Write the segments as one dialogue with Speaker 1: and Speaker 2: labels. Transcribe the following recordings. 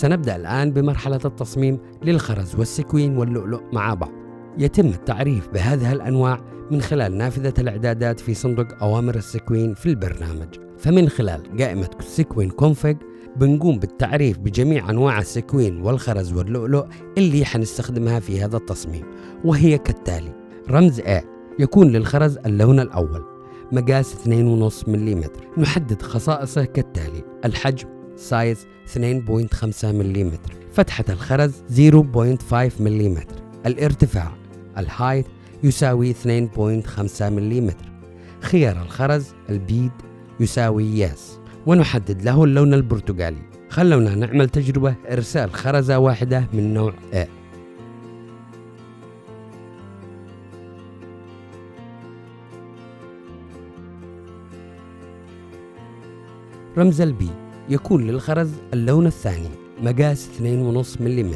Speaker 1: سنبدأ الآن بمرحلة التصميم للخرز والسكوين واللؤلؤ مع بعض. يتم التعريف بهذه الأنواع من خلال نافذة الإعدادات في صندوق أوامر السكوين في البرنامج. فمن خلال قائمة سكوين كونفيج بنقوم بالتعريف بجميع أنواع السكوين والخرز واللؤلؤ اللي حنستخدمها في هذا التصميم، وهي كالتالي: رمز A يكون للخرز اللون الأول، مقاس 2.5 ملم. نحدد خصائصه كالتالي: الحجم سايز 2.5 ملم، فتحة الخرز 0.5 ملم، الارتفاع الهايت يساوي 2.5 ملم، خيار الخرز البيد يساوي ياس، ونحدد له اللون البرتقالي. خلونا نعمل تجربة إرسال خرزة واحدة من نوع A. رمز البي يكون للخرز اللون الثاني، مقاس 2.5 ملم.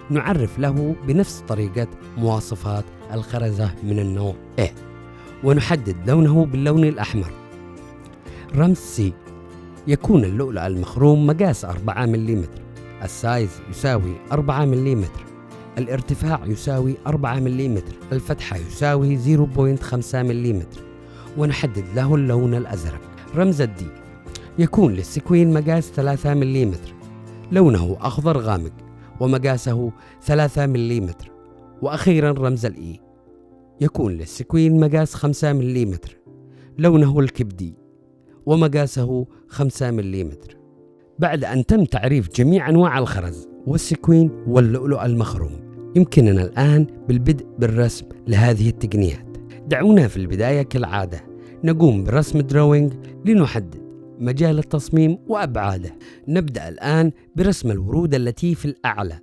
Speaker 1: نعرف له بنفس طريقة مواصفات الخرزة من النوع A، ونحدد لونه باللون الأحمر. رمز سي يكون اللؤلؤ المخروم، مقاس 4 ملم، السايز يساوي 4 ملم، الارتفاع يساوي 4 ملم، الفتحة يساوي 0.5 ملم، ونحدد له اللون الأزرق. رمز الدي يكون للسكوين مقاس 3 ملم، لونه أخضر غامق، ومقاسه 3 ملم. وأخيرا رمز الإي يكون للسكوين مقاس 5 ملم، لونه الكبدي، ومقاسه 5 ملم. بعد أن تم تعريف جميع أنواع الخرز والسكوين واللؤلؤ المخروم، يمكننا الآن بالبدء بالرسم لهذه التقنيات. دعونا في البداية كالعادة نقوم برسم دروينج لنحدد مجال التصميم وأبعاده. نبدأ الآن برسم الورود التي في الأعلى.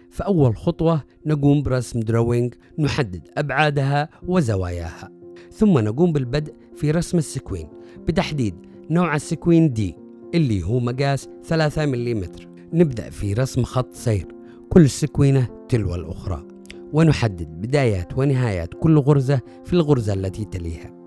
Speaker 1: فأول خطوة نقوم برسم دروينج نحدد أبعادها وزواياها، ثم نقوم بالبدء في رسم السكوين بتحديد نوع السكوين دي اللي هو مقاس 3 ملم. نبدأ في رسم خط سير كل سكوينة تلو الأخرى، ونحدد بدايات ونهايات كل غرزة في الغرزة التي تليها.